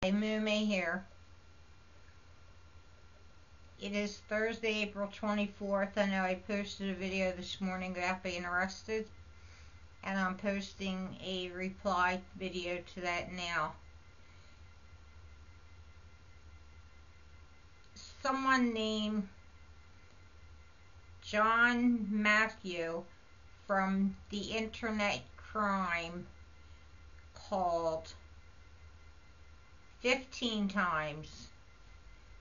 Hey, MOOMAY here. It is Thursday, April 24th. I know I posted a video this morning about being arrested, and I'm posting a reply video to that now. Someone named John Matthew from the internet crime called 15 times.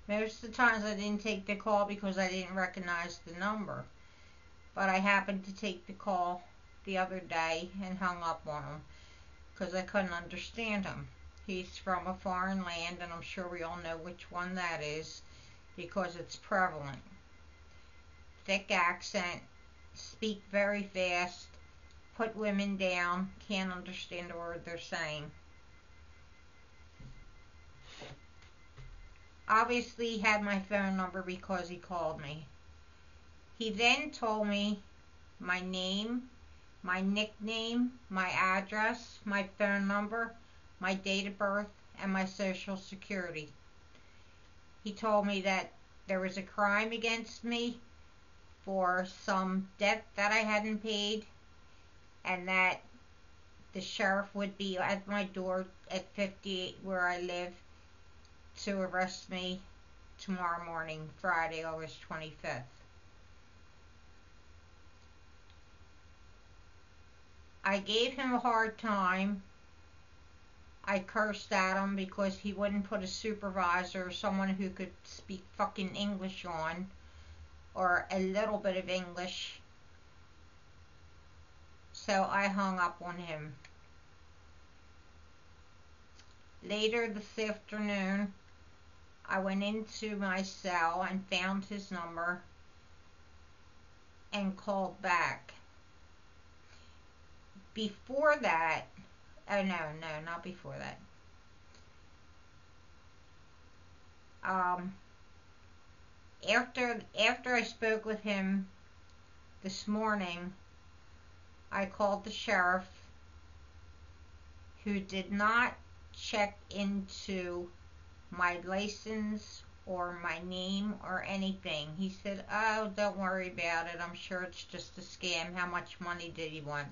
Most of the times I didn't take the call because I didn't recognize the number. But I happened to take the call the other day and hung up on him because I couldn't understand him. He's from a foreign land, and I'm sure we all know which one that is because it's prevalent. Thick accent, speak very fast, put women down, can't understand a word they're saying. Obviously, he had my phone number because he called me. He then told me my name, my nickname, my address, my phone number, my date of birth, and my social security. He told me that there was a crime against me for some debt that I hadn't paid, and that the sheriff would be at my door at 58 where I live to arrest me tomorrow morning, Friday, August 25th. I gave him a hard time. I cursed at him because he wouldn't put a supervisor or someone who could speak fucking English on, or a little bit of English. So I hung up on him. Later this afternoon, I went into my cell and found his number and called back. Before that, oh no, not before that. After I spoke with him this morning, I called the sheriff, who did not check into my license or my name or anything. He said, "Oh, don't worry about it. I'm sure it's just a scam. How much money did he want?"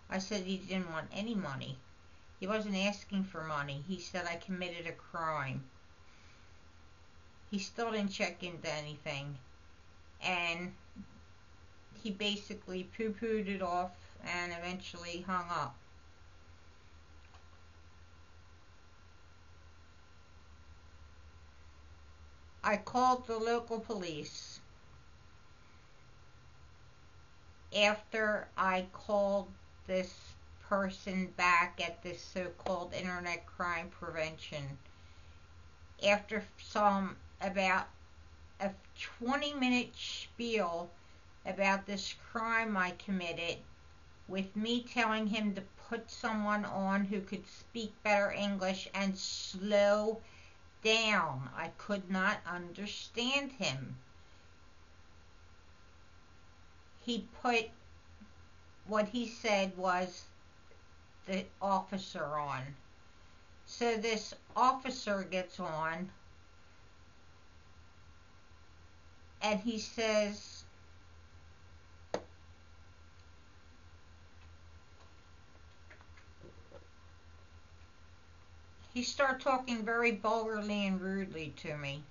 I said he didn't want any money. He wasn't asking for money. He said I committed a crime. He still didn't check into anything. And he basically poo-pooed it off and eventually hung up. I called the local police after I called this person back at this so-called internet crime prevention. After about a 20-minute spiel about this crime I committed, with me telling him to put someone on who could speak better English and slow down. I could not understand him. He put what he said was the officer on. So this officer gets on and he says, he started talking very vulgarly and rudely to me,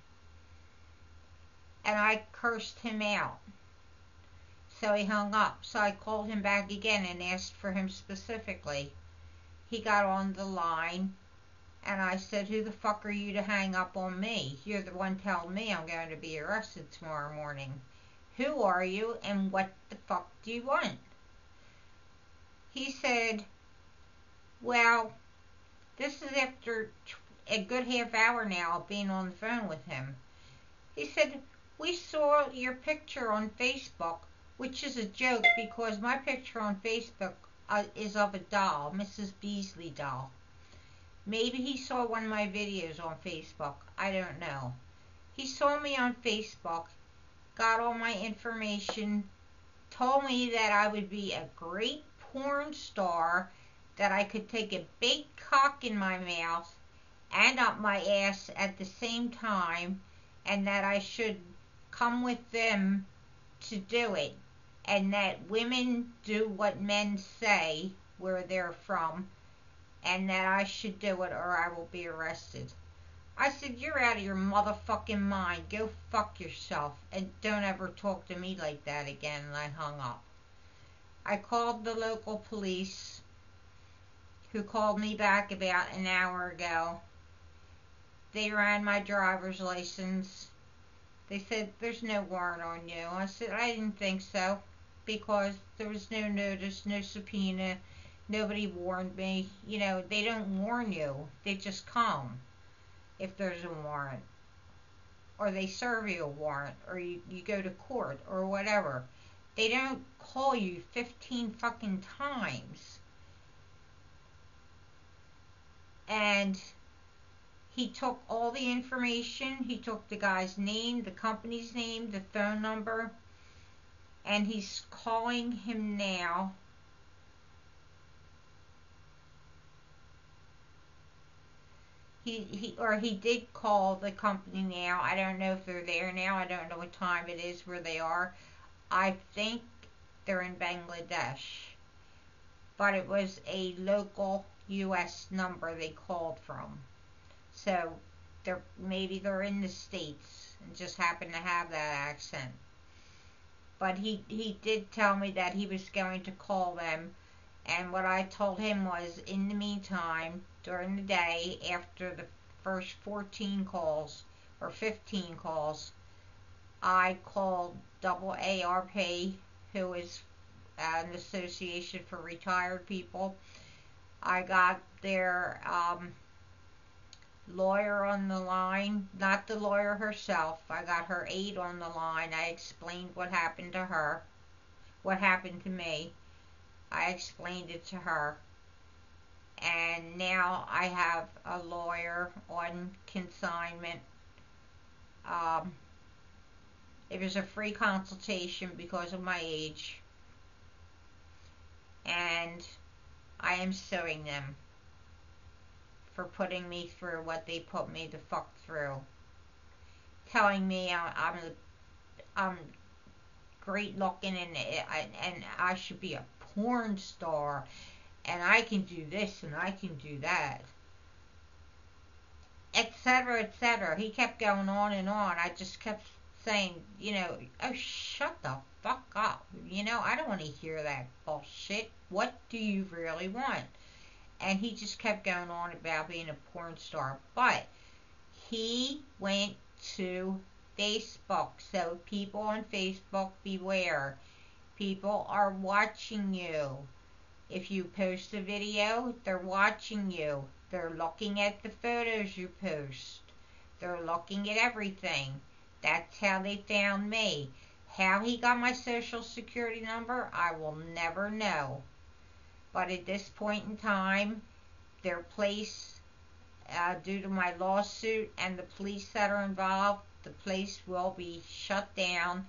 and I cursed him out. So he hung up. So I called him back again and asked for him specifically. He got on the line, and I said, "Who the fuck are you to hang up on me? You're the one telling me I'm going to be arrested tomorrow morning. Who are you, and what the fuck do you want?" He said, "Well, this is after a good half hour now of being on the phone with him." He said, "We saw your picture on Facebook," which is a joke because my picture on Facebook is of a doll, Mrs. Beasley doll. Maybe he saw one of my videos on Facebook. I don't know. He saw me on Facebook, got all my information, told me that I would be a great porn star, that I could take a big cock in my mouth and up my ass at the same time, and that I should come with them to do it, and that women do what men say where they're from, and that I should do it or I will be arrested. I said, you're out of your motherfucking mind. Go fuck yourself, and don't ever talk to me like that again, and I hung up. I called the local police, who called me back about an hour ago. They ran my driver's license. They said, there's no warrant on you. I said, I didn't think so, because there was no notice, no subpoena. Nobody warned me. You know, they don't warn you. They just come if there's a warrant. Or they serve you a warrant. Or you go to court or whatever. They don't call you 15 fucking times. And he took all the information. He took the guy's name, the company's name, the phone number, and he's calling him now. He did call the company now. I don't know if they're there now. I don't know what time it is where they are. I think they're in Bangladesh. But it was a local U.S. number they called from. So maybe they're in the States and just happen to have that accent. But he did tell me that he was going to call them, and what I told him was, in the meantime, during the day, after the first 14 calls or 15 calls, I called AARP, who is an association for retired people. I got their lawyer on the line, not the lawyer herself. I got her aide on the line. I explained what happened to her, what happened to me. I explained it to her. And now I have a lawyer on consignment. It was a free consultation because of my age. And I am suing them for putting me through what they put me the fuck through. Telling me I'm great looking and I should be a porn star and I can do this and I can do that, etc., etc. He kept going on and on. I just kept saying, oh, shut the fuck up. I don't want to hear that bullshit. What do you really want? And he just kept going on about being a porn star. But he went to Facebook. So people on Facebook, beware. People are watching you. If you post a video, they're watching you. They're looking at the photos you post. They're looking at everything. That's how they found me. How he got my social security number, I will never know. But at this point in time, their place, due to my lawsuit and the police that are involved, the place will be shut down.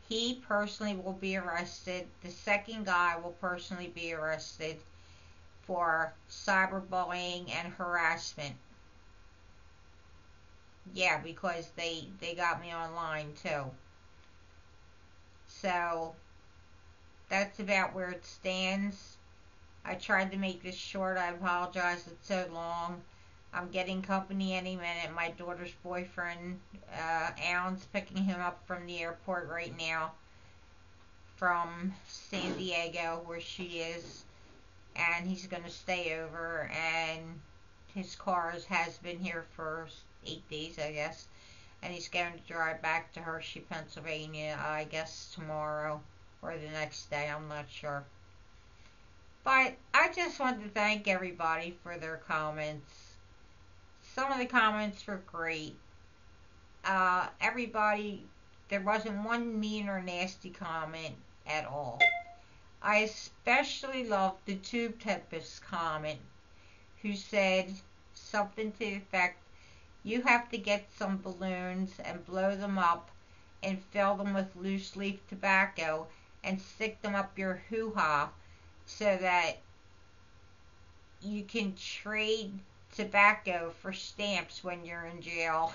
He personally will be arrested. The second guy will personally be arrested for cyberbullying and harassment. Yeah, because they got me online too. So that's about where it stands. I tried to make this short. I apologize it's so long. I'm getting company any minute. My daughter's boyfriend, Alan's picking him up from the airport right now from San Diego, where she is, and he's going to stay over, and his car has been here for 8 days, I guess, and he's going to drive back to Hershey, Pennsylvania, I guess tomorrow or the next day, I'm not sure. But I just want to thank everybody for their comments. Some of the comments were great. Everybody, there wasn't one mean or nasty comment at all. I especially loved the Tube Tempest comment, who said something to the effect, you have to get some balloons and blow them up and fill them with loose leaf tobacco and stick them up your hoo-ha so that you can trade tobacco for stamps when you're in jail.